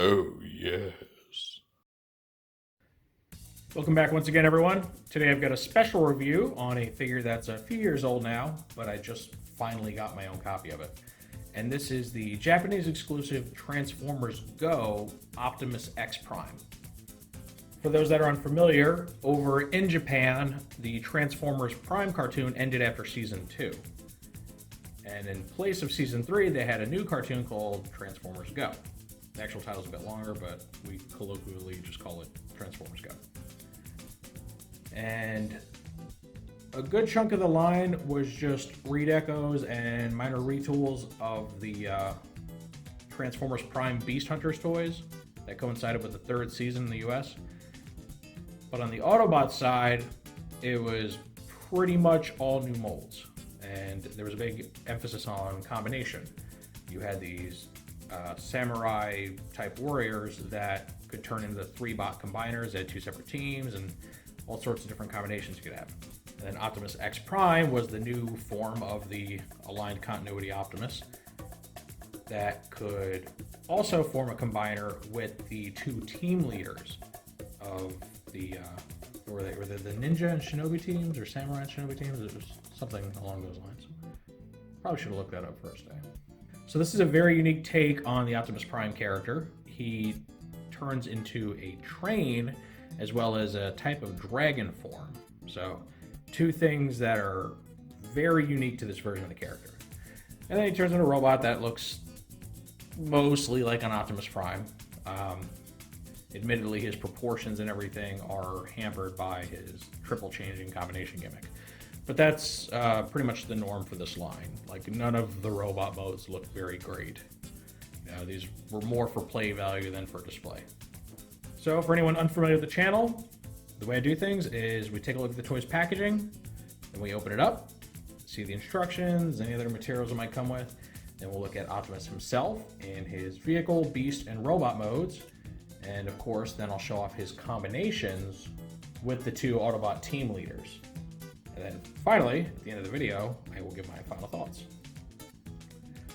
Oh, yes. Welcome back once again, everyone. Today I've got a special review on a figure that's a few years old now, but I just finally got my own copy of it. And this is the Japanese exclusive Transformers Go Optimus Exprime. For those that are unfamiliar, over in Japan, the Transformers Prime cartoon ended after Season 2. And in place of Season 3, they had a new cartoon called Transformers Go. The actual title's a bit longer, but we colloquially just call it Transformers Go. And a good chunk of the line was just redecos and minor retools of the Transformers Prime Beast Hunters toys that coincided with the third season in the US. But on the Autobot side, it was pretty much all new molds. And there was a big emphasis on combination. You had these samurai type warriors that could turn into 3-bot combiners. They had 2 separate teams and all sorts of different combinations you could have. And then Optimus Exprime was the new form of the aligned continuity Optimus that could also form a combiner with the 2 team leaders of the were they the ninja and shinobi teams or samurai and shinobi teams? It was something along those lines. Probably should have looked that up first. So this is a very unique take on the Optimus Prime character. He turns into a train as well as a type of dragon form. So 2 things that are very unique to this version of the character. And then he turns into a robot that looks mostly like an Optimus Prime. Admittedly, his proportions and everything are hampered by his triple changing combination gimmick. But that's pretty much the norm for this line. Like, none of the robot modes look very great. You know, these were more for play value than for display. So for anyone unfamiliar with the channel, the way I do things is we take a look at the toy's packaging, then we open it up, see the instructions, any other materials it might come with, then we'll look at Optimus himself in his vehicle, beast, and robot modes, and of course then I'll show off his combinations with the 2 Autobot team leaders. And then finally, at the end of the video, I will give my final thoughts.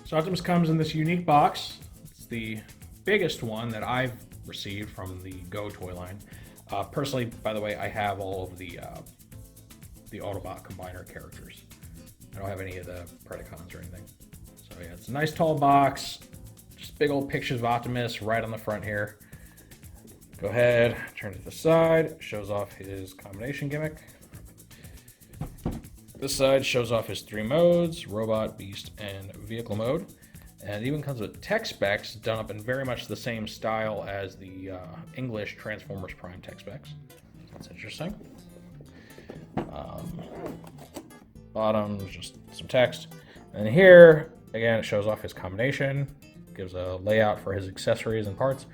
So Optimus comes in this unique box. It's the biggest one that I've received from the Go toy line. Personally, by the way, I have all of the Autobot combiner characters. I don't have any of the Predacons or anything. So yeah, it's a nice tall box. Just big old pictures of Optimus right on the front here. Go ahead, turn it to the side. Shows off his combination gimmick. This side shows off his 3 modes, robot, beast, and vehicle mode. And it even comes with tech specs done up in very much the same style as the English Transformers Prime tech specs. That's interesting. Bottom, just some text. And here, again, it shows off his combination, gives a layout for his accessories and parts,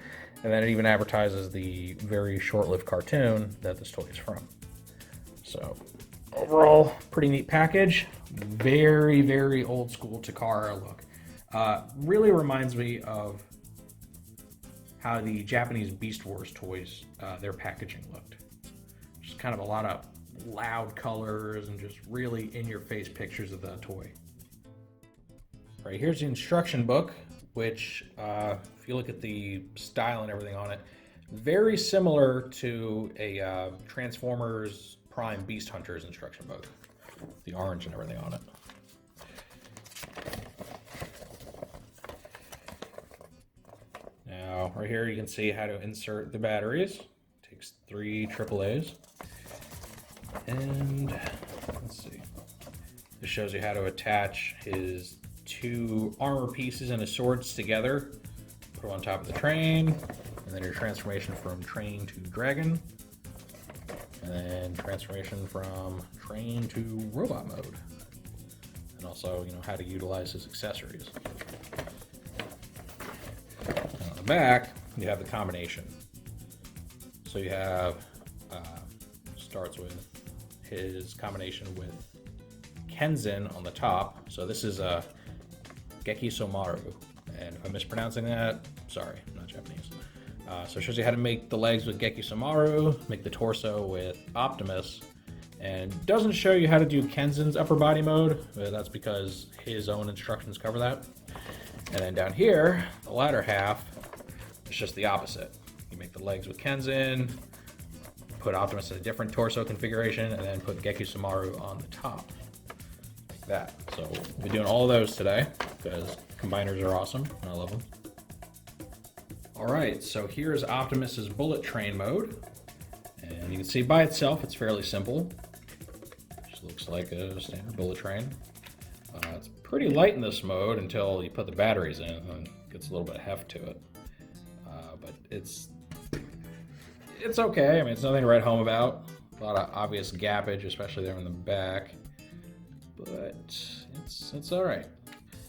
and then it even advertises the very short-lived cartoon that this toy is from. So, overall, pretty neat package. Very, very old school Takara look. Really reminds me of how the Japanese Beast Wars toys, their packaging looked. Just kind of a lot of loud colors and just really in-your-face pictures of the toy. Right, here's the instruction book, which, if you look at the style and everything on it, very similar to a Transformers Prime Beast Hunters instruction book. The orange and everything on it. Now, right here you can see how to insert the batteries. It takes 3 AAAs. And let's see. This shows you how to attach his 2 armor pieces and his swords together. Put them on top of the train, and then your transformation from train to dragon. And then transformation from train to robot mode. And also, you know, how to utilize his accessories. And on the back, you have the combination. So you have, starts with his combination with Kenzin on the top. So this is a Gekki Somaru. And if I'm mispronouncing that, sorry, I'm not Japanese. So it shows you how to make the legs with Gekki Somaru, make the torso with Optimus, and doesn't show you how to do Kenzin's upper body mode. That's because his own instructions cover that. And then down here, the latter half, It's just the opposite. You make the legs with Kenzin, put Optimus in a different torso configuration, and then put Gekki Somaru on the top. Like that. So we'll be doing all those today, because combiners are awesome, and I love them. Alright, so here's Optimus's bullet train mode. And you can see by itself, it's fairly simple. Just looks like a standard bullet train. It's pretty light in this mode until you put the batteries in, and it gets a little bit of heft to it. But it's okay. I mean, it's nothing to write home about. A lot of obvious gappage, especially there in the back. But it's all right.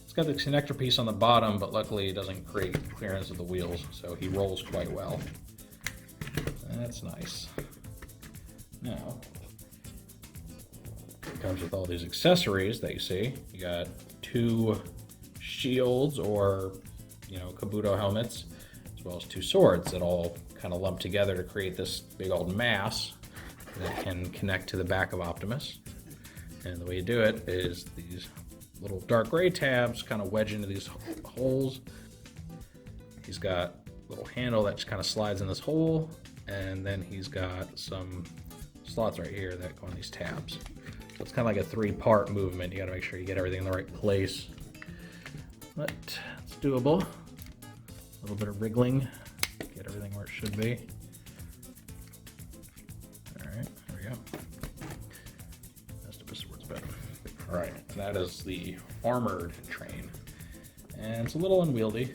It's got the connector piece on the bottom, but luckily it doesn't create clearance of the wheels, so he rolls quite well. That's nice. Now, it comes with all these accessories that you see. You got 2 shields or, Kabuto helmets, as well as 2 swords that all kind of lump together to create this big old mass that can connect to the back of Optimus. And the way you do it is these little dark gray tabs kind of wedge into these holes. He's got a little handle that just kind of slides in this hole, and then he's got some slots right here that go on these tabs. So it's kind of like a 3-part movement. You got to make sure you get everything in the right place. But it's doable. A little bit of wriggling, get everything where it should be. All right, there we go. That's the swords better. All right, and that is the armored train, and it's a little unwieldy,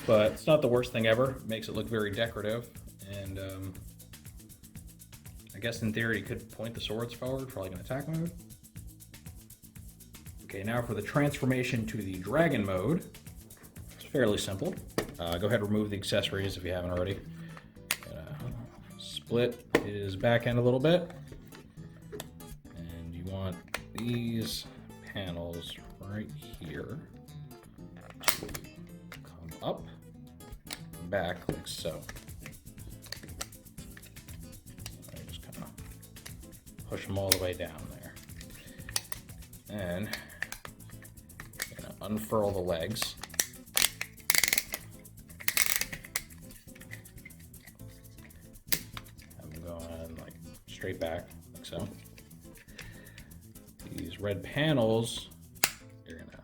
but it's not the worst thing ever. It makes it look very decorative, and I guess in theory you could point the swords forward for like an attack mode. Okay, now for the transformation to the dragon mode. It's fairly simple. Go ahead and remove the accessories if you haven't already. Split his back end a little bit. And you want these panels right here to come up and back like so. I just kind of push them all the way down there. And I'm going to unfurl the legs. I'm going like straight back, like so. These red panels, you're going to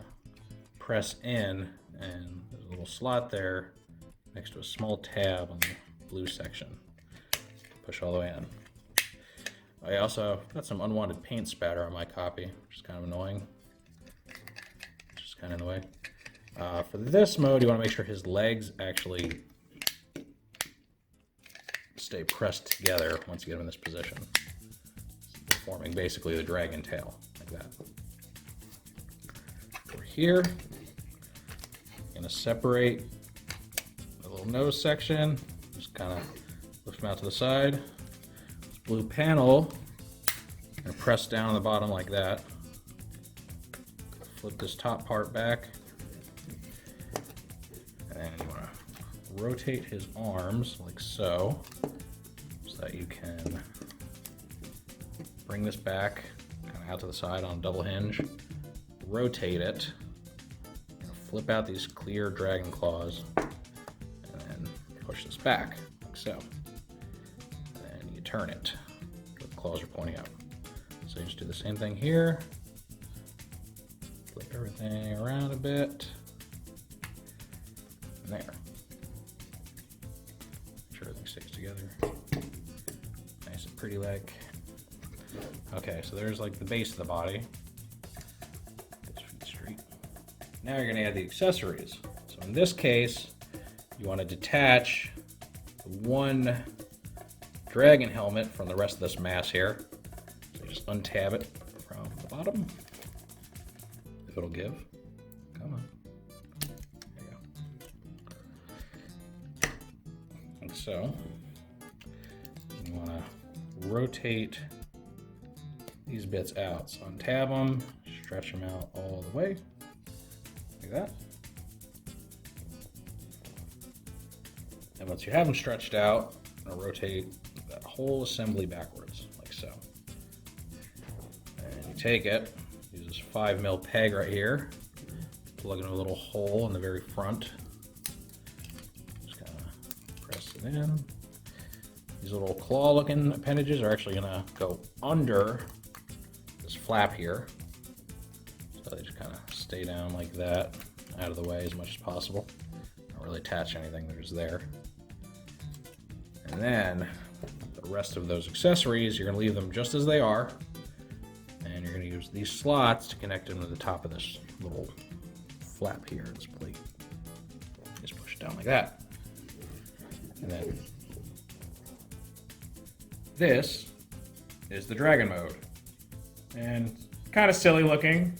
press in, and there's a little slot there next to a small tab on the blue section. Push all the way in. I also got some unwanted paint spatter on my copy, which is kind of annoying. Just kind of in the way. For this mode, you want to make sure his legs actually stay pressed together once you get him in this position, forming basically the dragon tail, like that. Over here, I'm going to separate the little nose section, just kind of lift him out to the side. Blue panel, and press down on the bottom like that. Flip this top part back, and you want to rotate his arms like so that you can bring this back kind of out to the side on a double hinge, rotate it, flip out these clear dragon claws, and then push this back like so. Turn it. The claws are pointing out. So you just do the same thing here. Flip everything around a bit. And there. Make sure everything sticks together. Nice and pretty like. Okay, so there's like the base of the body. Get his feet straight. Now you're going to add the accessories. So in this case, you want to detach one dragon helmet from the rest of this mass here. So just untab it from the bottom. If it'll give. Come on. There you go. Like so. You want to rotate these bits out. So untab them, stretch them out all the way. Like that. And once you have them stretched out, I'm going to rotate that whole assembly backwards, like so. And you take it, use this 5mm peg right here, plug in a little hole in the very front, in. These little claw-looking appendages are actually gonna go under this flap here. So they just kind of stay down like that, out of the way as much as possible. Don't really attach anything, they're just there. And then the rest of those accessories, you're gonna leave them just as they are. And you're gonna use these slots to connect them to the top of this little flap here, this plate. Just push it down like that. And then this is the dragon mode. And kind of silly looking.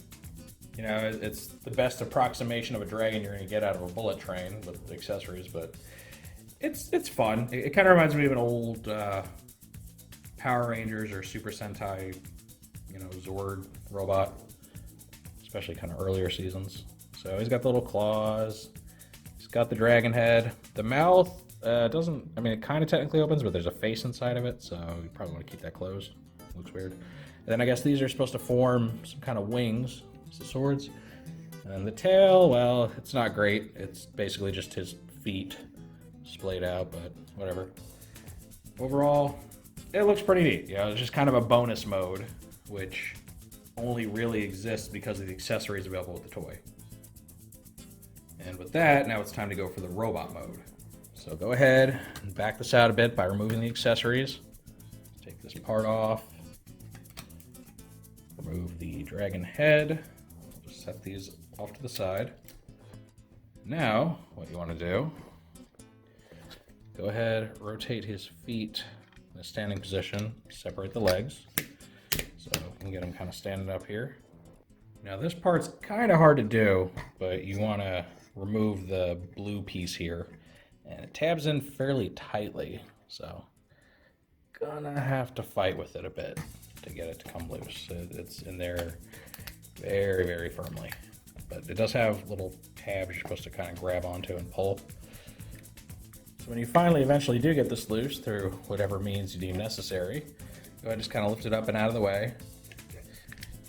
You know, it's the best approximation of a dragon you're going to get out of a bullet train with accessories, but it's fun. It kind of reminds me of an old Power Rangers or Super Sentai, you know, Zord robot, especially kind of earlier seasons. So he's got the little claws. He's got the dragon head. The mouth doesn't, I mean, it kind of technically opens, but there's a face inside of it, so you probably want to keep that closed. Looks weird. And then I guess these are supposed to form some kind of wings. It's the swords. And the tail, well, it's not great. It's basically just his feet splayed out, but whatever. Overall, it looks pretty neat. You know, it's just kind of a bonus mode, which only really exists because of the accessories available with the toy. And with that, now it's time to go for the robot mode. So go ahead and back this out a bit by removing the accessories. Take this part off. Remove the dragon head. We'll just set these off to the side. Now, what you want to do, go ahead, rotate his feet in a standing position, separate the legs, so you can get him kind of standing up here. Now this part's kind of hard to do, but you want to remove the blue piece here, and it tabs in fairly tightly, so gonna have to fight with it a bit to get it to come loose. It's in there very, very firmly, but it does have little tabs you're supposed to kind of grab onto and pull. So when you finally eventually do get this loose through whatever means you deem necessary, go ahead and just kind of lift it up and out of the way.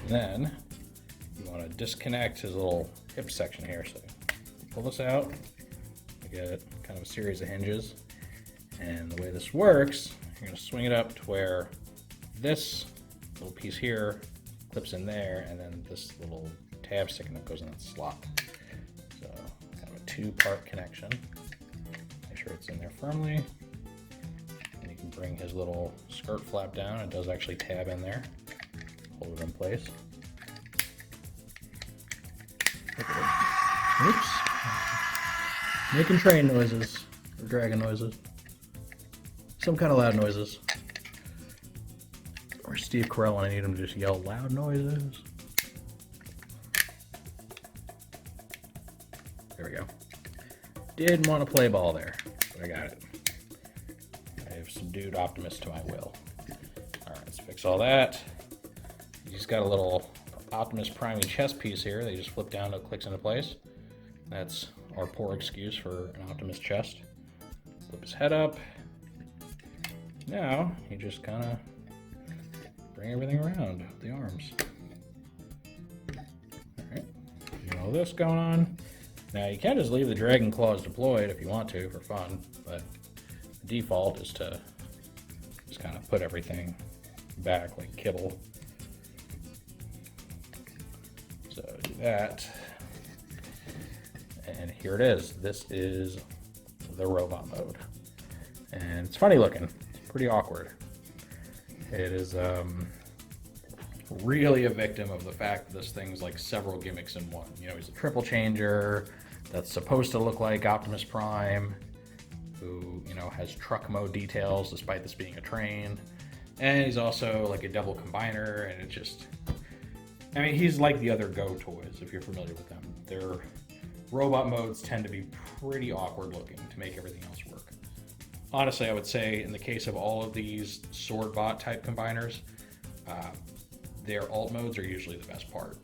And then you want to disconnect his little hip section here. So pull this out, you get kind of a series of hinges. And the way this works, you're going to swing it up to where this little piece here clips in there, and then this little tab sticking up goes in that slot. So kind of a two-part connection. Make sure it's in there firmly. And you can bring his little skirt flap down. It does actually tab in there. Hold it in place. Oops. Making train noises, or dragon noises. Some kind of loud noises. Or Steve Carell when I need him to just yell loud noises. There we go. Didn't want to play ball there, but I got it. I have subdued Optimus to my will. Alright, let's fix all that. He's got a little Optimus Prime chest piece here that you just flip down till it clicks into place. That's our poor excuse for an Optimus chest. Flip his head up. Now, you just kind of bring everything around with the arms. Alright, you know this going on. Now, you can just leave the dragon claws deployed if you want to for fun, but the default is to just kind of put everything back like kibble. So do that. And here it is. This is the robot mode. And it's funny looking. It's pretty awkward. It is really a victim of the fact that this thing's like several gimmicks in one. You know, he's a triple changer that's supposed to look like Optimus Prime, who, you know, has truck mode details despite this being a train. And he's also like a double combiner, and it just, I mean, he's like the other Go toys, if you're familiar with them. Their robot modes tend to be pretty awkward looking to make everything else work. Honestly, I would say in the case of all of these Swordbot type combiners, their alt modes are usually the best part.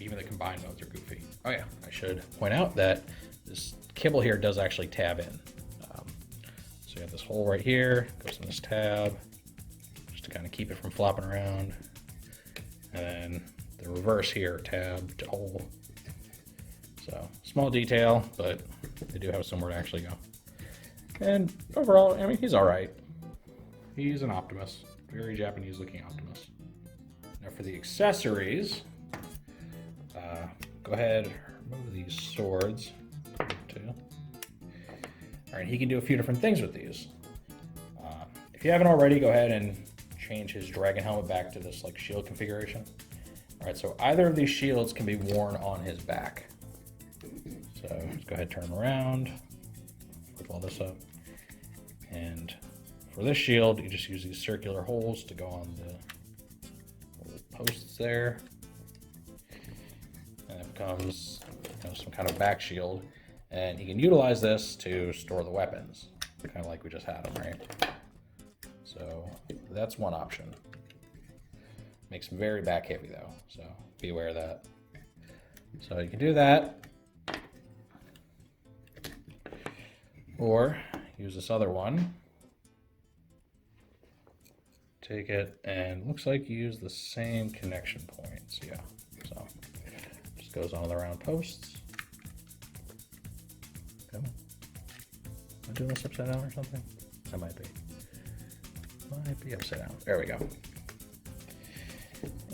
Even the combined modes are goofy. Oh yeah, I should point out that this kibble here does actually tab in. So you have this hole right here, goes in this tab, just to kind of keep it from flopping around. And then the reverse here, tab to hole. So small detail, but they do have somewhere to actually go. And overall, I mean, he's alright. He's an Optimus. Very Japanese looking Optimus. Now for the accessories, go ahead, remove these swords. Alright, he can do a few different things with these. If you haven't already, go ahead and change his dragon helmet back to this like shield configuration. Alright, so either of these shields can be worn on his back. So let's go ahead and turn him around, flip all this up. And for this shield, you just use these circular holes to go on the little posts there. And it becomes, you know, some kind of back shield. And you can utilize this to store the weapons, kind of like we just had them, right? So that's one option. Makes him very back heavy though, so be aware of that. So you can do that. Or use this other one. Take it, and looks like you use the same connection points. Yeah, so just goes on the round posts. Come on. Am I doing this upside down or something? That might be. Might be upside down. There we go.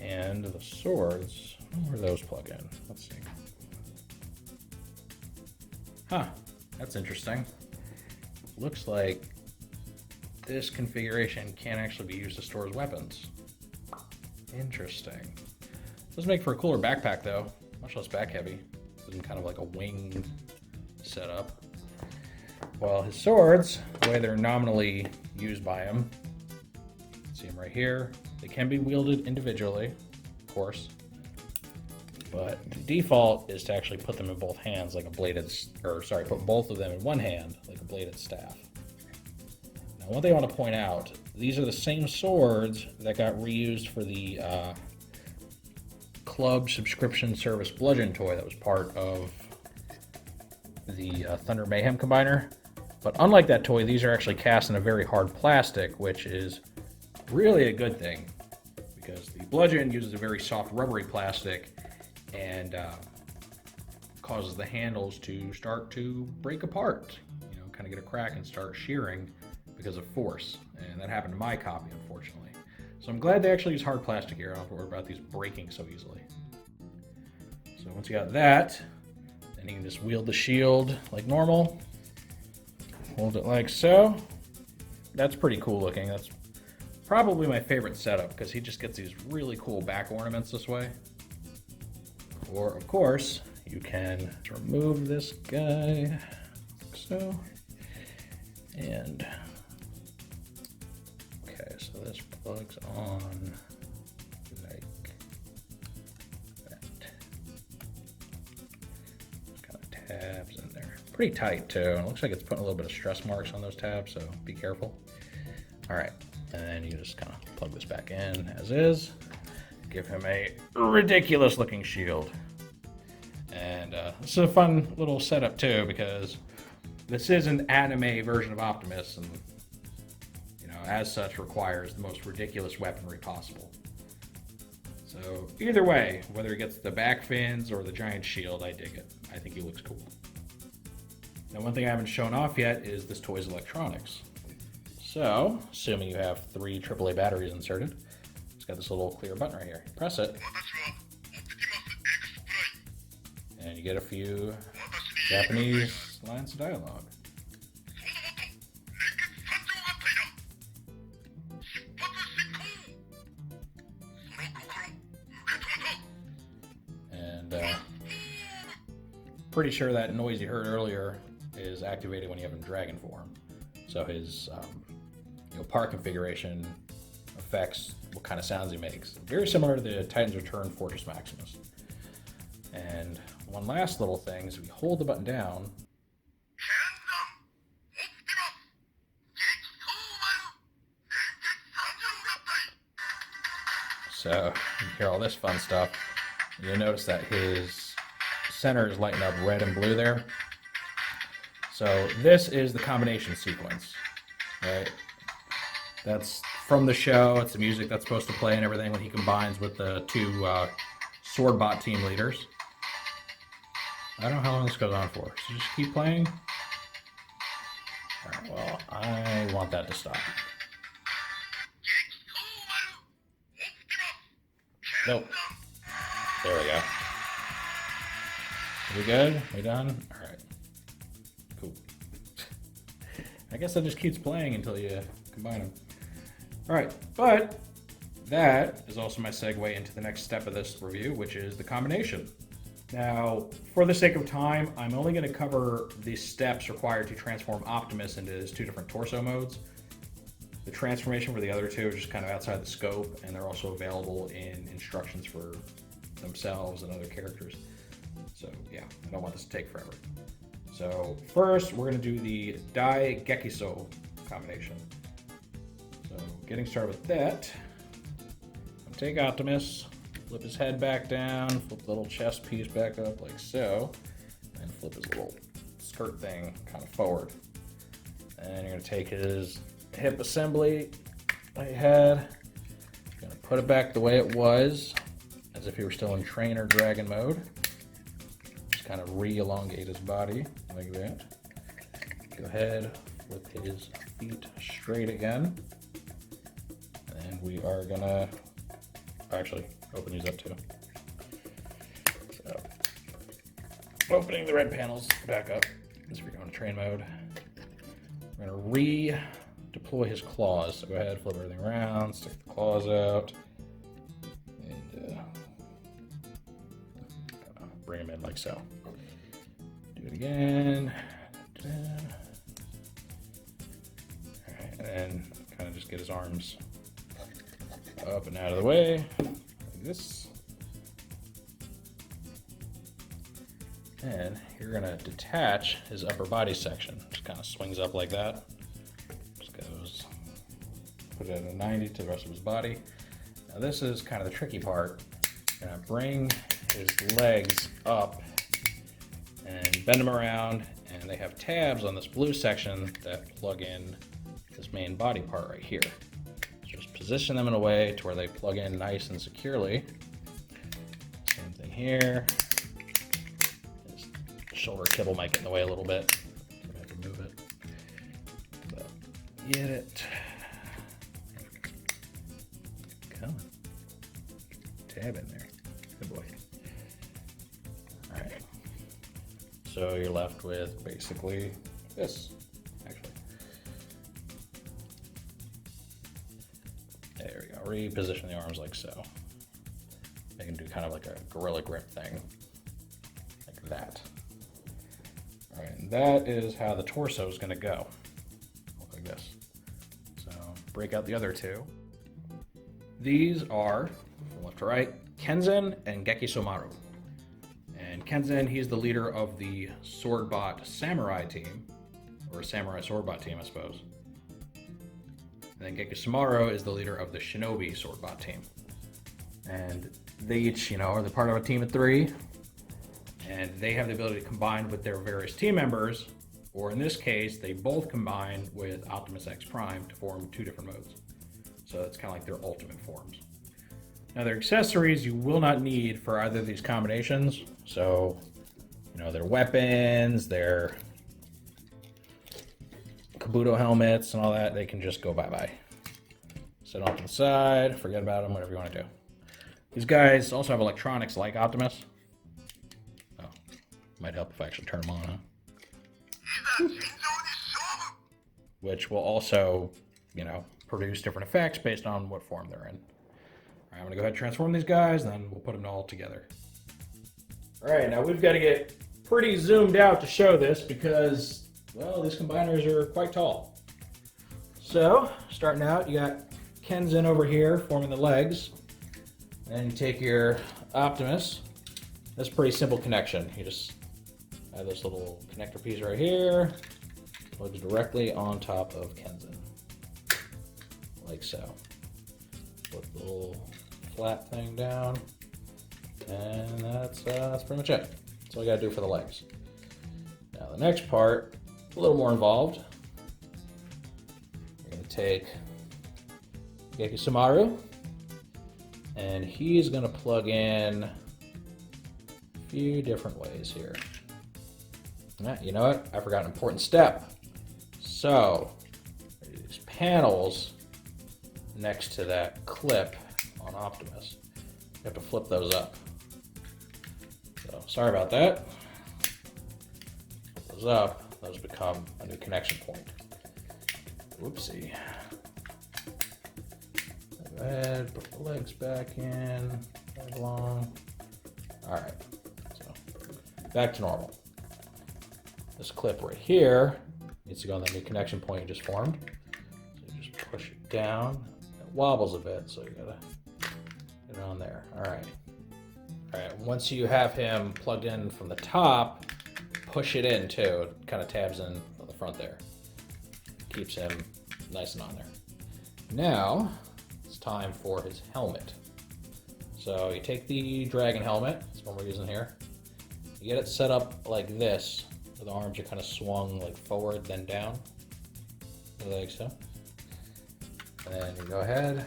And the swords, where do those plug in? Let's see. Huh, that's interesting. Looks like this configuration can't actually be used to store as weapons. Interesting. Does make for a cooler backpack though, much less back heavy. Isn't kind of like a wing setup. Well, his swords, the way they're nominally used by him, see them right here. They can be wielded individually, of course, but the default is to actually put them in both hands like a bladed, put both of them in one hand like a bladed staff. Now, one thing I want to point out, these are the same swords that got reused for the club subscription service bludgeon toy that was part of the Thunder Mayhem combiner. But unlike that toy, these are actually cast in a very hard plastic, which is really a good thing, because the bludgeon uses a very soft rubbery plastic and causes the handles to start to break apart, you know, kind of get a crack and start shearing because of force. And that happened to my copy, unfortunately. So I'm glad they actually use hard plastic here. I don't have to worry about these breaking so easily. So once you got that, then you can just wield the shield like normal. Hold it like so. That's pretty cool looking. That's probably my favorite setup because he just gets these really cool back ornaments this way. Or, of course, you can remove this guy like so. And, okay, so this plugs on like that. Kind of tabs in there. Pretty tight too. And it looks like it's putting a little bit of stress marks on those tabs, so be careful. All right, and then you just kind of plug this back in as is. Give him a ridiculous looking shield. And this is a fun little setup too, because this is an anime version of Optimus, and you know, as such, requires the most ridiculous weaponry possible. So either way, whether he gets the back fins or the giant shield, I dig it. I think he looks cool. Now, one thing I haven't shown off yet is this toy's electronics. So, assuming you have 3 AAA batteries inserted, it's got this little clear button right here. Press it, and you get a few Japanese lines of dialogue. And pretty sure that noise you heard earlier is activated when you have him in dragon form. So his part configuration affects what kind of sounds he makes. Very similar to the Titan's Return Fortress Maximus. And one last little thing is if you hold the button down, so you hear all this fun stuff. You'll notice that his center is lighting up red and blue there. So this is the combination sequence, right? That's from the show. It's the music that's supposed to play and everything when he combines with the 2 Swordbot team leaders. I don't know how long this goes on for, so just keep playing. Alright, well, I want that to stop. Nope. There we go. We good? We done? Alright. Cool. I guess that just keeps playing until you combine them. Alright, but that is also my segue into the next step of this review, which is the combination. Now, for the sake of time, I'm only going to cover the steps required to transform Optimus into his two different torso modes. The transformation for the other two is just kind of outside the scope, and they're also available in instructions for themselves and other characters. So yeah, I don't want this to take forever. So first, we're going to do the Dai Gekiso Combination. So getting started with that, take Optimus, flip his head back down, flip the little chest piece back up like so, and flip his little skirt thing kind of forward. And you're going to take his hip assembly that he had, you're going to put it back the way it was, as if he were still in trainer dragon mode. Just kind of re-elongate his body like that. Go ahead, flip his feet straight again. And we are going to actually open these up too. So, opening the red panels back up as we go into train mode. We're going to redeploy his claws. So go ahead, flip everything around, stick the claws out, and bring him in like so. Do it again. Alright, and then kind of just get his arms up and out of the way, like this. And you're gonna detach his upper body section. Just kind of swings up like that. Just goes, put it at a 90 to the rest of his body. Now this is kind of the tricky part. You're gonna bring his legs up and bend them around, and they have tabs on this blue section that plug in this main body part right here. Just position them in a way to where they plug in nice and securely. Same thing here. His shoulder kibble might get in the way a little bit. I'm gonna have to move it. But get it. Come on. Tab in there. Good boy. Alright. So you're left with basically this. There we go. Reposition the arms like so. They can do kind of like a gorilla grip thing. Like that. Alright, and that is how the torso is going to go. Look like this. So, break out the other two. These are, from left to right, Kenzin and Gekki Somaru. And Kenzin, he's the leader of the Swordbot Samurai team. Or Samurai Swordbot team, I suppose. And then Gekki Somaru is the leader of the Shinobi Swordbot team. And they each, are the part of a team of 3. And they have the ability to combine with their various team members, or in this case, they both combine with Optimus Exprime to form 2 different modes. So it's kind of like their ultimate forms. Now their accessories you will not need for either of these combinations. So, their weapons, their Kabuto helmets and all that, they can just go bye-bye. Set them off to the side, forget about them, whatever you want to do. These guys also have electronics like Optimus. Oh, might help if I actually turn them on, huh? Which will also, produce different effects based on what form they're in. All right, I'm gonna go ahead and transform these guys, and then we'll put them all together. All right, now we've got to get pretty zoomed out to show this because, well, these combiners are quite tall. So, starting out, you got Kenzin over here forming the legs. Then you take your Optimus. That's a pretty simple connection. You just have this little connector piece right here. Plugs directly on top of Kenzin. Like so. Put the little flat thing down. And that's pretty much it. That's all you gotta do for the legs. Now the next part, a little more involved. You're gonna take Gekki Somaru, and he's gonna plug in a few different ways here. You know what? I forgot an important step. So, these panels next to that clip on Optimus, you have to flip those up. So, sorry about that. Flip those up, those become a new connection point. Whoopsie. Go ahead, put the legs back in, right along. Alright, so back to normal. This clip right here needs to go on that new connection point you just formed. So you just push it down. It wobbles a bit, so you gotta get it on there. Alright. Alright, once you have him plugged in from the top, push it in too. It kind of tabs in on the front there. Keeps him nice and on there. Now, it's time for his helmet. So you take the dragon helmet, that's what we're using here. You get it set up like this, where the arms are kind of swung like forward, then down. Like so. And then you go ahead,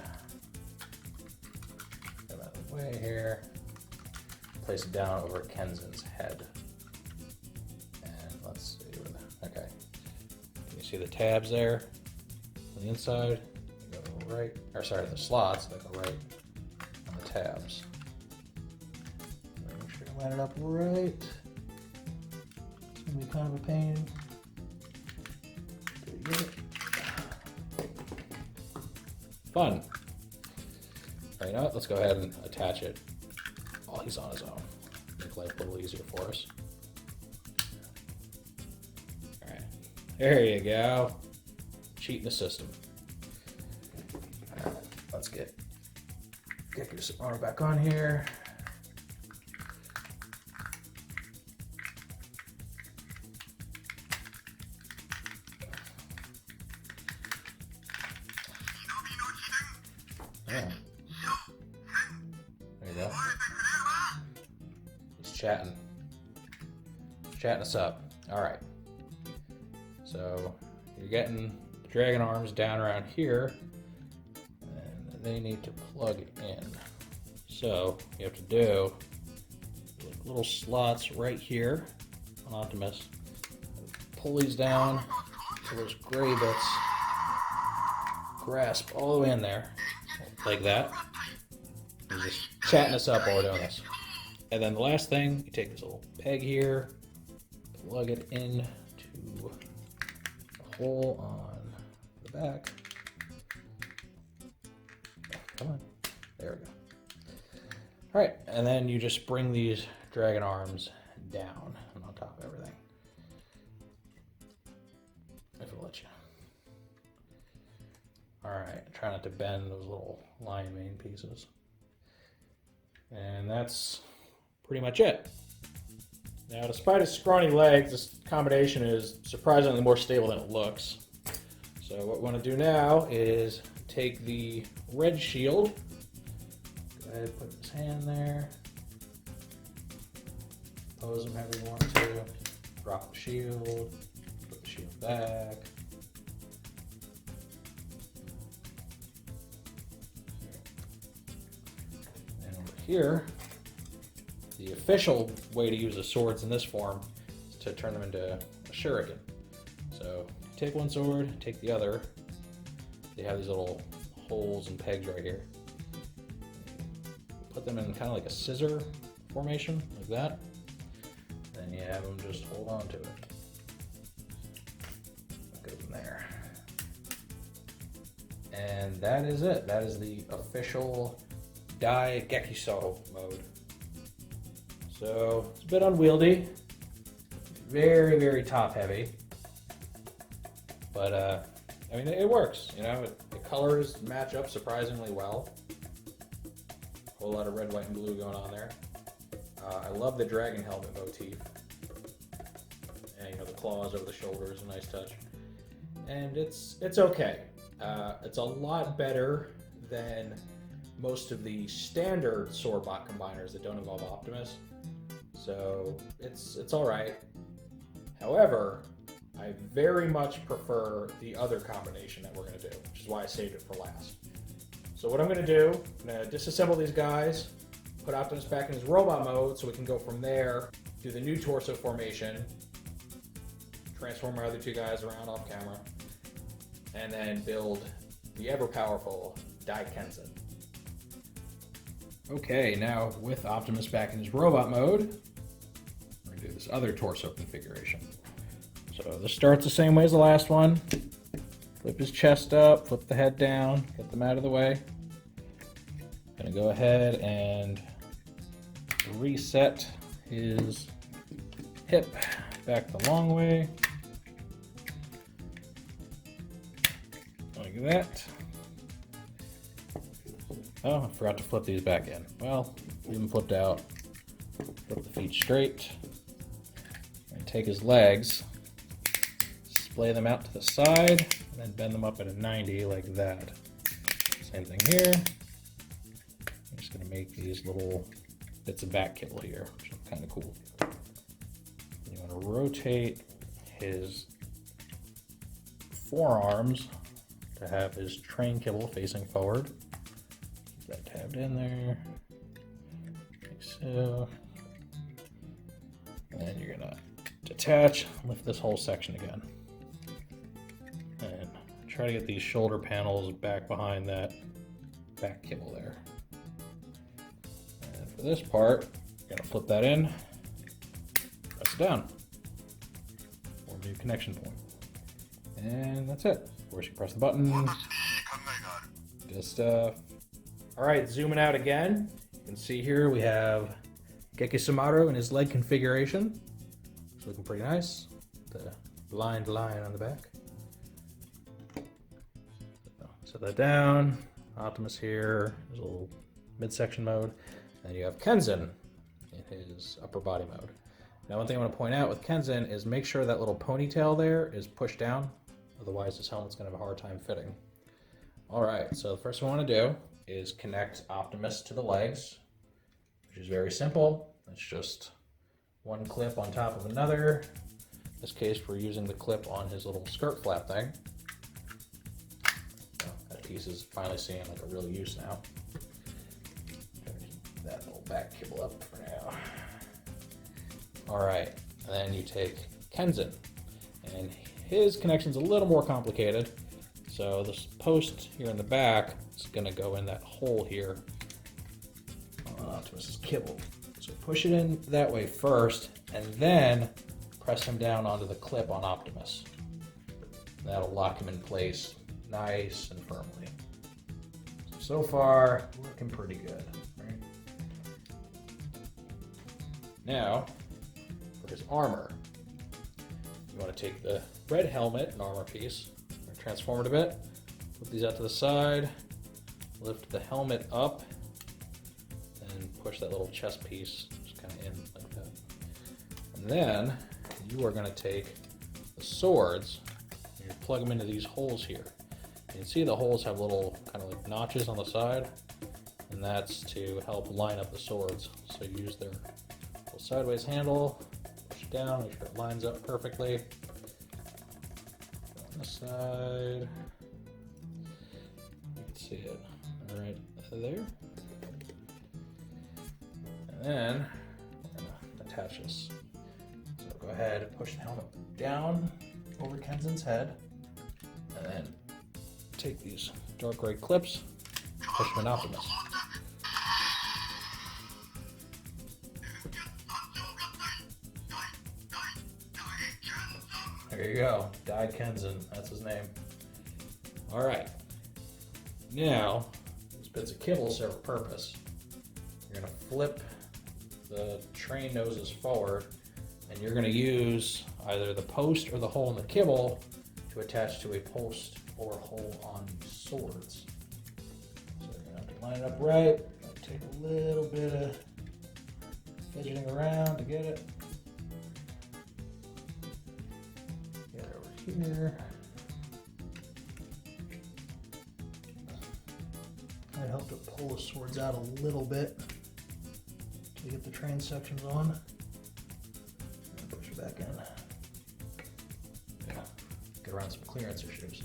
get out of the way here, place it down over Kenzin's head. And let's see, okay. Can you see the tabs there on the inside? They go right, or sorry, the slots that go right on the tabs. Make sure you line it up right. It's gonna be kind of a pain. There you go. Fun. Alright, you know what? Let's go ahead and attach it while he's on his own. Make life a little easier for us. Alright. There you go. Cheating the system. Alright, let's get Gekki Somaru back on here. Yeah. There you go. He's chatting. He's chatting us up. Alright. So you're getting the dragon arms down around here. And they need to plug in. So what you have to do little slots right here on Optimus. Pull these down so those gray bits grasp all the way in there, like that. You're just chatting us up while we're doing this. And then the last thing, you take this little peg here, plug it into the hole on the back. Come on. There we go. Alright, and then you just bring these dragon arms down and on top of everything. If it'll let you. Alright, try not to bend those little lion mane pieces. And that's pretty much it. Now, despite its scrawny legs, this combination is surprisingly more stable than it looks. So what we want to do now is take the red shield. Go ahead and put this hand there. Pose him however you want to. Drop the shield. Put the shield back. And over here, the official way to use the swords in this form is to turn them into a shuriken. So take one sword, take the other. They have these little holes and pegs right here. Put them in kind of like a scissor formation, like that. Then you have them just hold on to it. Go from there. And that is it. That is the official Dai Gekiso mode. So it's a bit unwieldy, very, very top heavy, but I mean, it works, you know, the colors match up surprisingly well. A whole lot of red, white, and blue going on there. I love the dragon helmet motif. And, you know, the claws over the shoulders, a nice touch. And it's okay. It's a lot better than most of the standard Swordbot combiners that don't involve Optimus. So it's all right. However, I very much prefer the other combination that we're going to do, which is why I saved it for last. So what I'm going to do, I'm going to disassemble these guys, put Optimus back in his robot mode so we can go from there, do the new torso formation, transform our other two guys around off camera, and then build the ever-powerful Dai Kenzin. Okay, now with Optimus back in his robot mode, we're going to do this other torso configuration. So this starts the same way as the last one. Flip his chest up, flip the head down, get them out of the way. Gonna go ahead and reset his hip back the long way. Like that. Oh, I forgot to flip these back in. Well, leave them flipped out. Flip the feet straight. And take his legs, splay them out to the side, and then bend them up at a 90 like that. Same thing here. I'm just gonna make these little bits of back kibble here, which is kind of cool. You want to rotate his forearms to have his train kibble facing forward. Keep that tabbed in there, like so. And then you're gonna detach, lift this whole section again. And try to get these shoulder panels back behind that back kibble there. And for this part, you're gonna flip that in, press it down, form a new connection point. And that's it. Of course, you press the button. Good stuff. All right, zooming out again. You can see here we have Gekki Somaru in his leg configuration. It's looking pretty nice. The blind line on the back. Set that down. Optimus here, his little midsection mode. And you have Kenzin in his upper body mode. Now, one thing I want to point out with Kenzin is make sure that little ponytail there is pushed down. Otherwise, this helmet's going to have a hard time fitting. All right, so the first thing I want to do is connect Optimus to the legs, which is very simple. It's just one clip on top of another. In this case, we're using the clip on his little skirt flap thing. So that piece is finally seeing like a real use now. Keep that little back kibble up for now. All right, and then you take Kenzin, and his connection's a little more complicated. So this post here in the back is gonna go in that hole here on Optimus's kibble. So push it in that way first, and then press him down onto the clip on Optimus. That'll lock him in place nice and firmly. So far, looking pretty good, right? Now, for his armor, you want to take the red helmet and armor piece, transform it a bit, put these out to the side, lift the helmet up, and push that little chest piece just kind of in like that. And then you are going to take the swords and you plug them into these holes here. You can see the holes have little kind of like notches on the side, and that's to help line up the swords. So you use their little sideways handle, push it down, make sure it lines up perfectly. On the side, you can see it right there. And then we're gonna attach this. So go ahead and push the helmet down over Kenzin's head, and then take these dark gray clips, push them in Optimus. There you go, Dai Kenzin, that's his name. All right, now these bits of kibble serve a purpose. You're gonna flip the train noses forward, and you're gonna use either the post or the hole in the kibble to attach to a post or hole on these swords. So you're gonna have to line it up right. Take a little bit of fidgeting around to get it. Get it over here. Might help to pull the swords out a little bit to get the train sections on. And push it back in. Yeah, get around some clearance issues.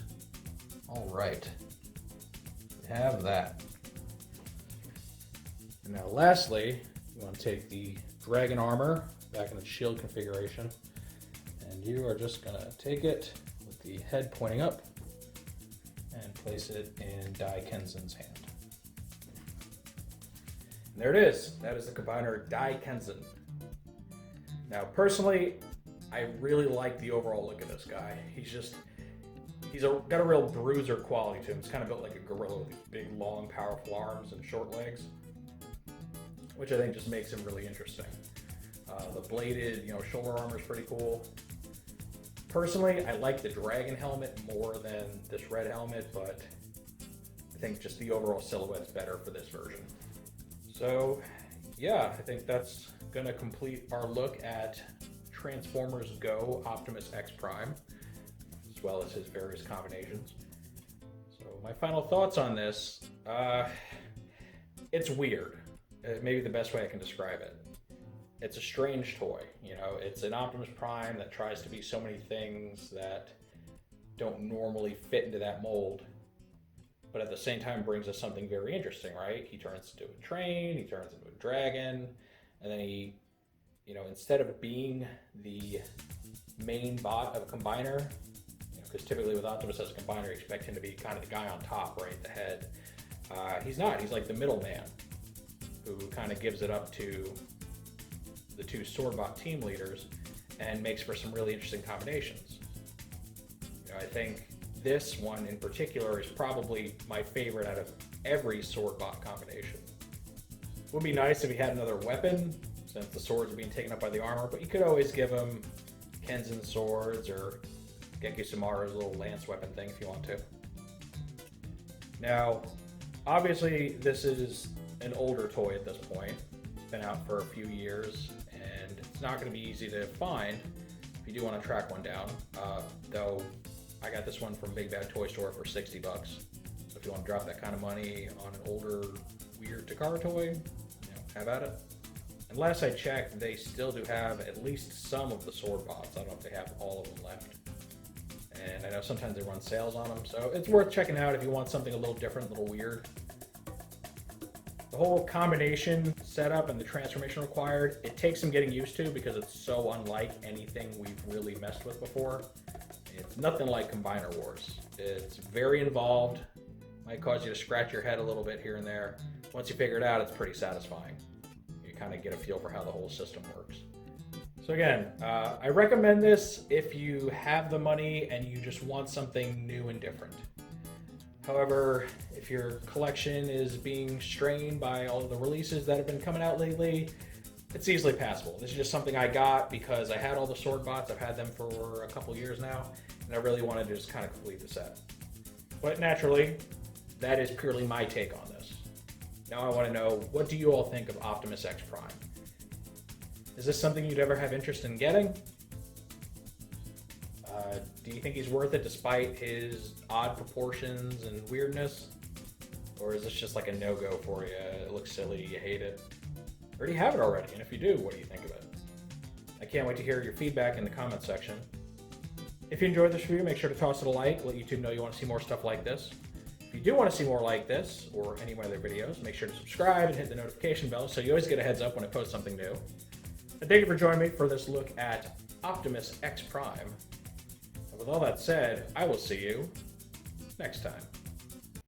All right, we have that. And now lastly, you want to take the dragon armor back in the shield configuration, and you are just gonna take it with the head pointing up, place it in Dai Kenzin's hand. And there it is. That is the combiner Dai Kenzin. Now, personally, I really like the overall look of this guy. Got a real bruiser quality to him. He's kind of built like a gorilla with these big, long, powerful arms and short legs, which I think just makes him really interesting. The bladed, shoulder armor is pretty cool. Personally, I like the dragon helmet more than this red helmet, but I think just the overall silhouette is better for this version. So, yeah, I think that's going to complete our look at Transformers Go Optimus Exprime, as well as his various combinations. So my final thoughts on this, it's weird. Maybe the best way I can describe it. It's a strange toy, it's an Optimus Prime that tries to be so many things that don't normally fit into that mold, but at the same time brings us something very interesting, right? He turns into a train, he turns into a dragon, and then he, instead of being the main bot of a combiner, because typically with Optimus as a combiner, you expect him to be kind of the guy on top, right, the head. He's not. He's like the middleman who kind of gives it up to the two Swordbot team leaders and makes for some really interesting combinations. I think this one in particular is probably my favorite out of every Swordbot combination. It would be nice if he had another weapon, since the swords are being taken up by the armor, but you could always give him Kenzin swords or Gekki Somaru's little lance weapon thing if you want to. Now, obviously this is an older toy at this point. It's been out for a few years, and it's not going to be easy to find if you do want to track one down. Though I got this one from Big Bad Toy Store for $60. So if you want to drop that kind of money on an older, weird Takara toy, have at it. And last I checked, they still do have at least some of the sword bots. I don't know if they have all of them left. And I know sometimes they run sales on them, so it's worth checking out if you want something a little different, a little weird. The whole combination setup and the transformation required, it takes some getting used to because it's so unlike anything we've really messed with before. It's nothing like Combiner Wars. It's very involved, might cause you to scratch your head a little bit here and there. Once you figure it out, it's pretty satisfying. You kind of get a feel for how the whole system works. So again, I recommend this if you have the money and you just want something new and different. However, if your collection is being strained by all of the releases that have been coming out lately, it's easily passable. This is just something I got because I had all the sword bots. I've had them for a couple years now, and I really wanted to just kind of complete the set. But naturally, that is purely my take on this. Now I want to know, what do you all think of Optimus Exprime? Is this something you'd ever have interest in getting? Do you think he's worth it despite his odd proportions and weirdness? Or is this just like a no-go for you? It looks silly, you hate it? Or do you have it already? And if you do, what do you think of it? I can't wait to hear your feedback in the comment section. If you enjoyed this review, make sure to toss it a like, let YouTube know you want to see more stuff like this. If you do want to see more like this, or any of my other videos, make sure to subscribe and hit the notification bell so you always get a heads up when I post something new. And thank you for joining me for this look at Optimus Exprime. And with all that said, I will see you next time.